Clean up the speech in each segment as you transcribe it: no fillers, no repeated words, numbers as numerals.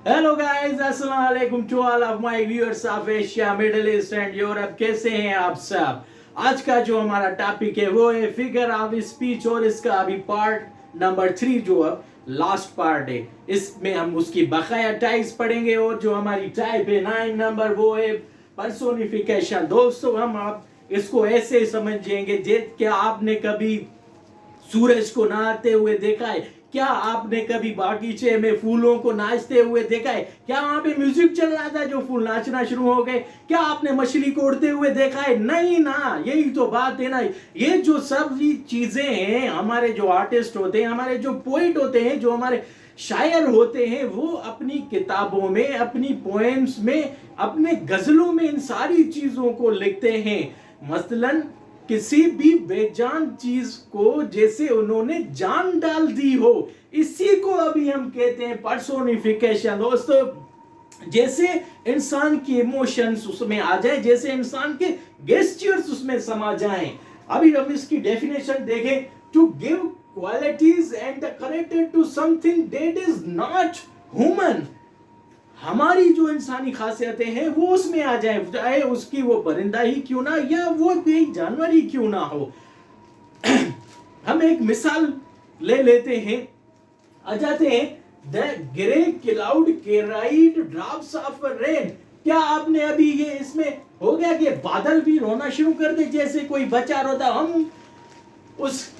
Hello guys, अस्सलाम वालेकुम to all of my viewers of Asia, Middle East and Europe. कैसे हैं आप सब? आज का जो हमारा टॉपिक है वो है फिगर ऑफ स्पीच, और इसका अभी पार्ट नंबर 3 जो है लास्ट पार्ट है। इसमें हम उसकी बकाया टाइप्स पढ़ेंगे, और जो हमारी टाइप है 9 नंबर वो है पर्सोनिफिकेशन। दोस्तों, हम आप इसको ऐसे समझेंगे क्या आपने कभी सूरज को नहाते हुए देखा है? क्या आपने कभी बागीचे में फूलों को नाचते हुए देखा है? क्या वहां पे म्यूजिक चल रहा था जो फूल नाचना शुरू हो गए? क्या आपने मछली को उड़ते हुए देखा है? नहीं ना, यही तो बात है ना। ये जो सब चीजें हैं, हमारे जो आर्टिस्ट होते हैं, हमारे जो पोइट होते हैं, जो हमारे शायर होते हैं, वो अपनी किताबों में, अपनी पोएम्स में, अपने गजलों में इन सारी चीजों को लिखते हैं। मसलन किसी भी बेजान चीज को जैसे उन्होंने जान डाल दी हो, इसी को अभी हम कहते हैं पर्सोनिफिकेशन। दोस्तों, जैसे इंसान की इमोशंस उसमें आ जाए, जैसे इंसान के गेस्चर्स उसमें समा जाएं। अभी हम इसकी डेफिनेशन देखें, to give qualities and the character to something that is not human. हमारी जो इंसानी खासियतें हैं वो उसमें आ जाए, चाहे उसकी वो परिंदा ही क्यों ना, या वो कोई जानवर ही क्यों ना हो। हम एक मिसाल ले लेते हैं, आ जाते हैं the grey cloud carried drops of rain. क्या आपने अभी ये इसमें हो गया कि बादल भी रोना शुरू कर दे जैसे कोई बच्चा रोता? हम उस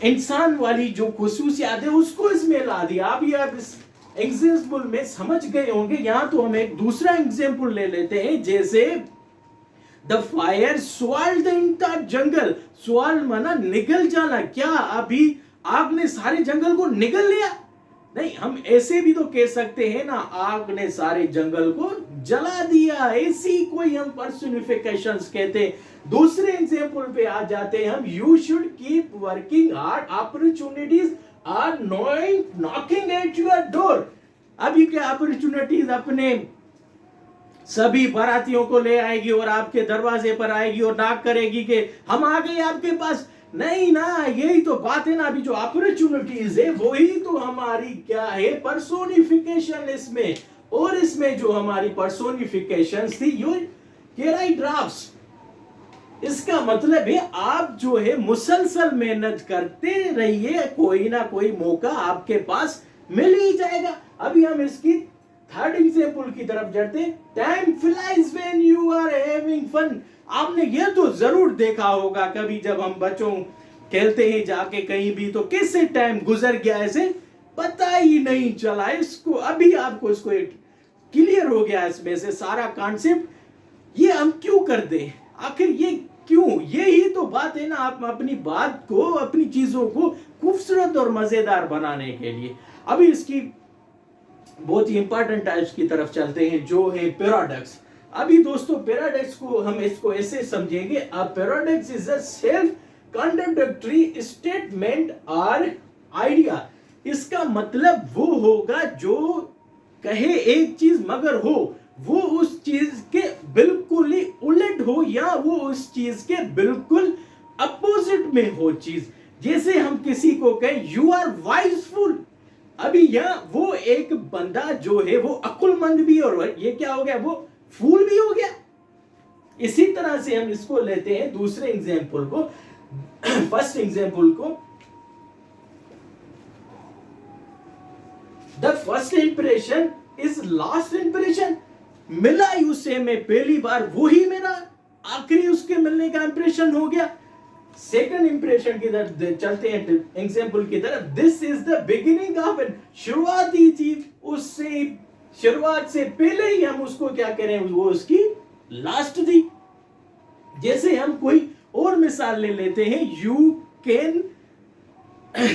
इंसान वाली जो खुसूसियात है उसको इसमें ला दिया। अभी आप इस एग्जाम्पल में समझ गए होंगे। यहां तो हम एक दूसरा एग्जाम्पल ले लेते हैं, जैसे द फायर स्वॉल्ड द एंटायर जंगल। स्वॉल्ड माना निगल जाना। क्या अभी आग ने सारे जंगल को निगल लिया? नहीं, हम ऐसे भी तो कह सकते हैं ना, आग ने सारे जंगल को जला दिया। ऐसी कोई हम पर्सोनिफिकेशंस कहते हैं। दूसरे एग्जाम्पल पे आ जाते हैं हम, you should keep working hard, opportunities are knocking at your door. अभी क्या अपॉर्चुनिटीज अपने सभी बारातियों को ले आएगी और आपके दरवाजे पर आएगी और नॉक करेगी कि हम आ गए आपके पास? नहीं ना, यही तो बात है ना। अभी जो अपॉर्चुनिटीज है वही तो हमारी क्या है, पर्सोनिफिकेशन इसमें। और इसमें जो हमारी पर्सोनिफिकेशन थी यू केराई ड्राफ्ट्स। इसका मतलब है आप जो है मुसलसल मेहनत करते रहिए, कोई ना कोई मौका आपके पास मिल ही जाएगा। अभी हम इसकी थर्ड एग्जाम्पल की तरफ जाते हैं, time flies when you are having fun. आपने ये तो जरूर देखा होगा कभी, जब हम बच्चों खेलते हैं जाके कहीं भी, तो कैसे टाइम गुजर गया ऐसे पता ही नहीं चला। इसको अभी आपको इसको क्लियर हो गया इसमें से सारा कॉन्सेप्ट। ये हम क्यों कर दें? आखिर ये क्यों? यही तो बात है ना, आप अपनी बात को, अपनी चीजों को खूबसूरत और मजेदार बनाने के लिए। अभी इसकी बहुत ही इंपॉर्टेंट टाइप्स की तरफ चलते हैं, जो है पैराडॉक्स। अभी दोस्तों, पैराडॉक्स को हम इसको ऐसे समझेंगे, a paradox is a self contradictory statement और आइडिया। इसका मतलब वो होगा जो कहे एक चीज मगर हो वो उस चीज के बिल्कुल ही उलट हो, या वो उस चीज के बिल्कुल अपोजिट में हो चीज। जैसे हम किसी को कहें यू आर वाइजफुल, अभी यहां वो एक बंदा जो है वो अक्लमंद भी, और ये क्या हो गया, वो फूल भी हो गया। इसी तरह से हम इसको लेते हैं दूसरे एग्जाम्पल को, फर्स्ट एग्जाम्पल को, the first impression is last impression. मिला उसे मैं पहली बार, वही मेरा आखिरी उसके मिलने का इंप्रेशन हो गया। सेकंड इंप्रेशन की तरफ चलते हैं, एग्जाम्पल की तरफ, this is the beginning of an. शुरुआती थी, उससे शुरुआत से पहले ही हम उसको क्या करें, वो उसकी लास्ट थी। जैसे हम कोई और मिसाल ले लेते हैं, you can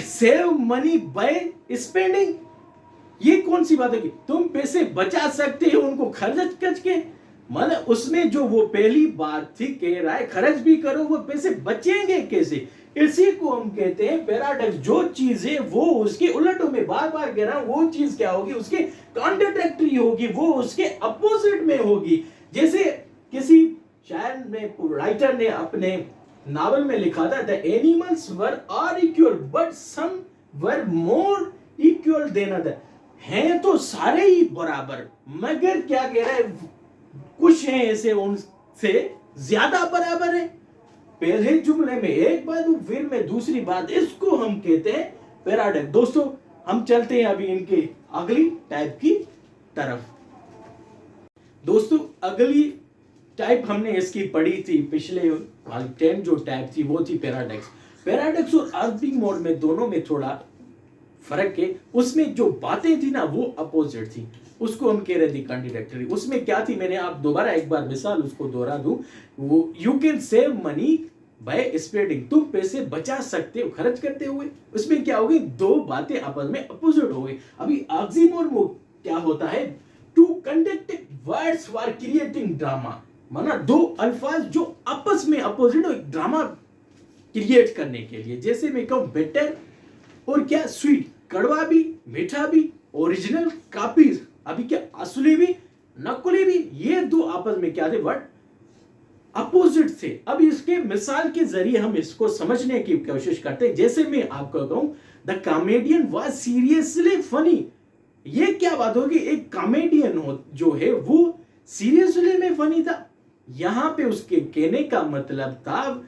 save money by spending. ये कौन सी बात है कि तुम पैसे बचा सकते हो उनको खर्च करके? मतलब उसमें जो वो पहली बात थी, कह रहा है खर्च भी करो, वो पैसे बचेंगे कैसे? इसी को हम कहते हैं पैराडॉक्स। जो चीज है वो उसके उलटों में, बार बार कह रहा हूं, वो चीज क्या होगी, उसके कॉन्ट्राडिक्टरी होगी, वो उसके अपोजिट में होगी। जैसे किसी शायर ने, राइटर ने अपने नावल में लिखा था, the animals were are equal but some were more equal than other. हैं तो सारे ही बराबर, मगर क्या कह रहा है, कुछ हैं ऐसे उनसे ज्यादा बराबर है। पहले जुमले में एक बात फिर में दूसरी बात, इसको हम कहते हैं पैराडॉक्स। दोस्तों हम चलते हैं अभी इनके अगली टाइप की तरफ। दोस्तों अगली टाइप हमने इसकी पढ़ी थी पिछले वाली 10 जो टाइप थी वो थी पैराडॉक्स। पैराडॉक्स और आर्ग्यूइंग मोड में दोनों में थोड़ा फर्क है। उसमें जो बातें थी ना वो अपोजिट थी, उसको हम कह रहे थे कॉन्ट्राडिक्टरी। उसमें क्या थी, मैंने आप दोबारा एक बार मिसाल उसको दोहरा दूं, वो you can save money by spreading, तुम पैसे बचा सकते हो खर्च करते हुए। उसमें क्या होगी, दो बातें आपस में अपोजिट हो गई। अभी ऑक्सीमोर में क्या होता है, to conduct words for creating drama, माना दो अल्फाज जो आपस में अपोजिट हो ड्रामा क्रिएट करने के लिए। जैसे मैं कहूं बेटर और क्या स्वीट, कड़वा भी मीठा भी, ओरिजिनल कॉपी, अभी क्या असली भी नकली भी, ये दो आपस में क्या थे, वर्ड अपोजिट थे। अब इसके मिसाल के जरिए हम इसको समझने की कोशिश करते हैं। जैसे मैं आपको कहूं the comedian was seriously funny, ये क्या बात होगी, एक कॉमेडियन हो जो है वो सीरियसली में फनी था। यहां पे उसके कहने का मतलब था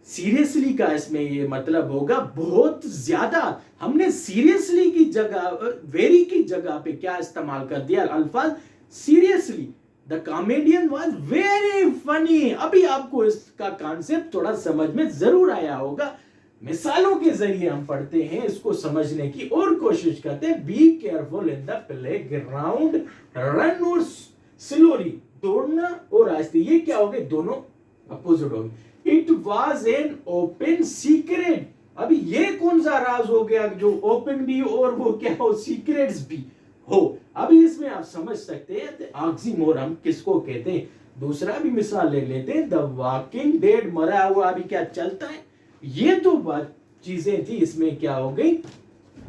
सीरियसली का, इसमें ये मतलब होगा बहुत ज्यादा। हमने सीरियसली की जगह वेरी की जगह पे क्या इस्तेमाल कर दिया, अल्फाज seriously. The comedian was very funny. अभी आपको इसका कॉन्सेप्ट थोड़ा समझ में जरूर आया होगा। मिसालों के जरिए हम पढ़ते हैं, इसको समझने की और कोशिश करते हैं। Be careful in the playground, run और स्लोली, दौड़ना और आस्ते, ये क्या हो गए, दोनों अपोजिट हो गए। It was an open secret, अभी ये कौन सा राज हो गया जो ओपन भी और वो क्या हो, सीक्रेट्स भी हो। अभी इसमें आप समझ सकते हैं ऑक्सीमोर हम किसको कहते हैं। दूसरा भी मिसाल ले लेते हैं, द वॉकिंग डेड, मरा हुआ अभी क्या चलता है। ये तो बात चीजें थी, इसमें क्या हो गई,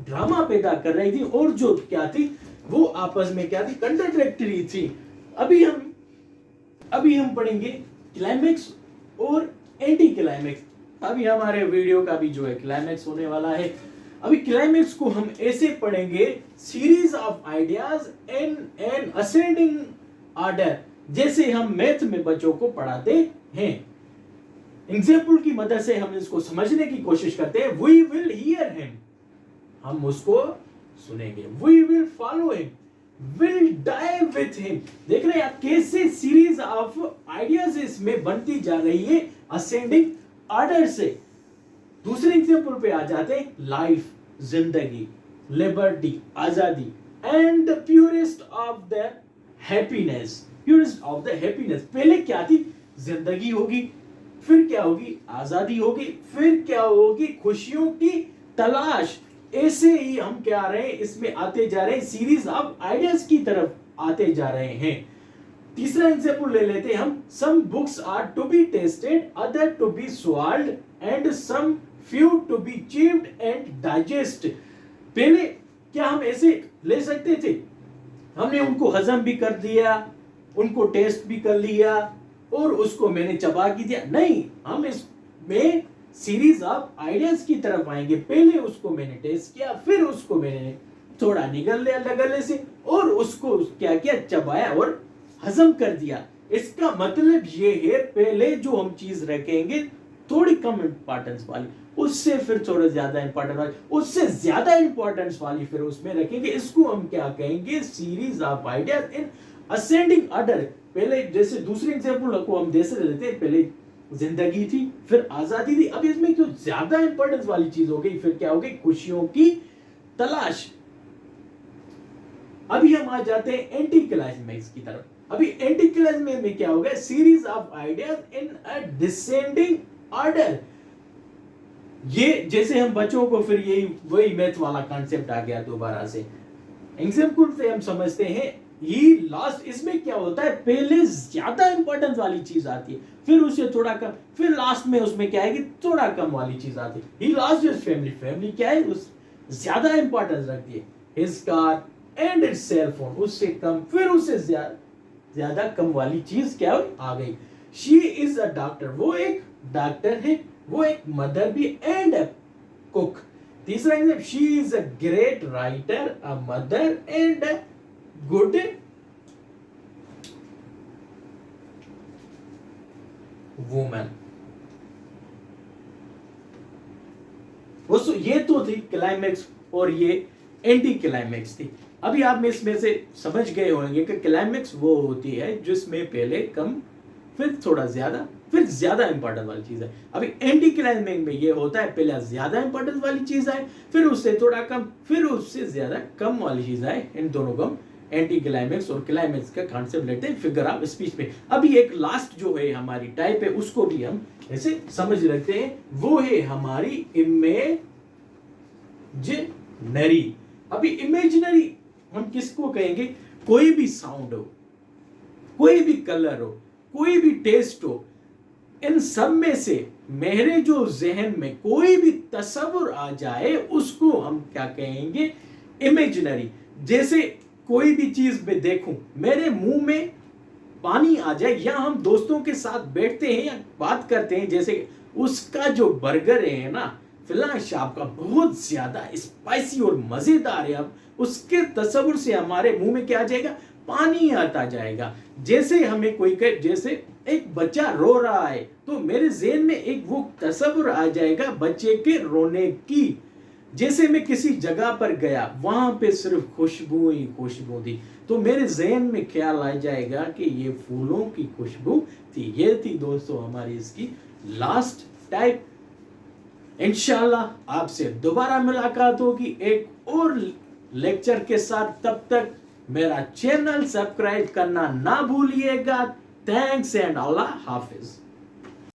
ड्रामा पैदा कर रही थी और जो क्या थी वो आपस में क्या थी, कंट्राडिक्टरी थी। अभी हम पढ़ेंगे क्लाइमेक्स और एंटी क्लाइमेक्स। अभी हमारे वीडियो का भी जो है क्लाइमेक्स होने वाला है। अभी क्लाइमेक्स को हम ऐसे पढ़ेंगे, series of ideas in an ascending order, जैसे हम मैथ में बच्चों को पढ़ाते हैं। एग्जाम्पल की मदद से हम इसको समझने की कोशिश करते हैं। वी विल हियर हिम, हम उसको सुनेंगे। We will follow him, will die with him. देख रहे हैं आप कैसे सीरीज ऑफ आइडियाज इसमें बनती जा रही है असेंडिंग ऑर्डर से। दूसरे एग्जाम्पल पे आ जाते हैं, लाइफ, जिंदगी, लिबर्टी, आजादी, and the purest of the happiness, purest of the happiness. पहले क्या थी, जिंदगी होगी, फिर क्या होगी, आजादी होगी, फिर क्या होगी, खुशियों की तलाश। ऐसे ही हम क्या आ रहे हैं, इसमें आते जा रहे हैं, सीरीज ऑफ आइडियाज की तरफ आते जा रहे हैं। तीसरा एग्जांपल ले लेते हैं हम, some books are to be tasted, other to be swallowed, and some few to be chewed and digest. पहले क्या हम ऐसे ले सकते थे, हमने उनको हजम भी कर दिया, उनको टेस्ट भी कर लिया और उसको मैंने चबा की दिया, नहीं, हम इसमें सीरीज ऑफ आइडियाज की तरफ आएंगे। पहले उसको मैंने टेस्ट किया, फिर उसको मैंने थोड़ा निगल लिया लगले से और उसको क्या किया, चबाया और हजम कर दिया। इसका मतलब ये है, पहले जो हम चीज रखेंगे थोड़ी कम इंपॉर्टेंस वाली, उससे फिर थोड़ा ज्यादा इंपॉर्टेंट वाली, उससे ज्यादा इंपॉर्टेंस वाली फिर उसमें रखेंगे। इसको हम क्या कहेंगे, series of ideas in ascending order. पहले जैसे दूसरे एग्जांपल को हम जैसे लेते हैं, पहले जिंदगी थी, फिर आजादी थी, अब इसमें जो ज्यादा इंपॉर्टेंस वाली चीज हो गई, फिर क्या हो गई, खुशियों की तलाश। अभी हम आ जाते हैं एंटी क्लाइमेक्स की तरफ। अभी एंटी क्लाइमेक्स में क्या हो गया, series of ideas in a descending order. ये जैसे हम बच्चों को फिर यही वही मैथ वाला कॉन्सेप्ट आ गया दोबारा से। एग्जांपल से हम समझते हैं, ही लास्ट, इसमें क्या होता है, पहले ज्यादा इंपॉर्टेंस वाली चीज आती है, फिर उससे थोड़ा कम, फिर लास्ट में उसमें क्या है कि थोड़ा कम वाली चीज आती है। He last is family, family क्या है, उस ज्यादा इंपॉर्टेंस रखती है। His car and its cell phone, उससे कम, फिर उससे ज्यादा कम वाली चीज क्या आ गई। शी इज अ डॉक्टर, वो एक डॉक्टर है, वो एक मदर भी एंड अ कुक। तीसरा example, she is a great writer, a mother and a good woman. दोस्तों ये तो थी क्लाइमेक्स और ये एंटी क्लाइमेक्स थी। अभी आप में इसमें से समझ गए होंगे कि क्लाइमेक्स वो होती है जिसमें पहले कम, फिर थोड़ा ज्यादा, फिर ज्यादा इंपॉर्टेंट वाली चीज है। अभी एंटी क्लाइमेक्स में ये होता है पहले ज्यादा इंपॉर्टेंट वाली चीज आए, फिर उससे थोड़ा कम, फिर उससे ज्यादा कम वाली चीज आए। इन दोनों को एंटी क्लाइमेक्स और क्लाइमेक्स का कॉन्सेप्ट लेते हैं फिगर ऑफ स्पीच में। अभी एक लास्ट जो है हमारी टाइप है उसको भी हम ऐसे समझ रखते हैं, वो है हमारी इमेजिनरी। अभी इमेजिनरी हम किसको कहेंगे? कोई भी साउंड हो, कोई भी कलर हो, कोई भी टेस्ट हो, इन सब में से मेरे जो जहन में कोई भी तस्वीर आ जाए उसको हम क्या कहेंगे? इमेजिनरी। जैसे कोई भी चीज में देखूं, मेरे मुंह में पानी आ जाए, या हम दोस्तों के साथ बैठते हैं या बात करते हैं, जैसे उसका जो बर्गर है ना फिलहाल शॉप का बहुत ज्यादा स्पाइसी और मजेदार है, अब उसके तस्वीर से हमारे मुंह में क्या आ जाएगा? पानी आता जाएगा। जैसे हमें कोई कहे, जैसे एक बच्चा रो रहा है तो मेरे ज़हन में एक वो तस्वीर आ जाएगा बच्चे के रोने की। जैसे मैं किसी जगह पर गया, वहां पे सिर्फ खुशबू ही खुशबू थी, तो मेरे ज़हन में ख्याल आ जाएगा कि ये फूलों की खुशबू थी। ये थी दोस्तों हमारी इसकी लास्ट टाइप। इंशाल्लाह आपसे दोबारा मुलाकात होगी एक और लेक्चर के साथ। तब तक मेरा चैनल सब्सक्राइब करना ना भूलिएगा। Thanks and Allah Hafiz.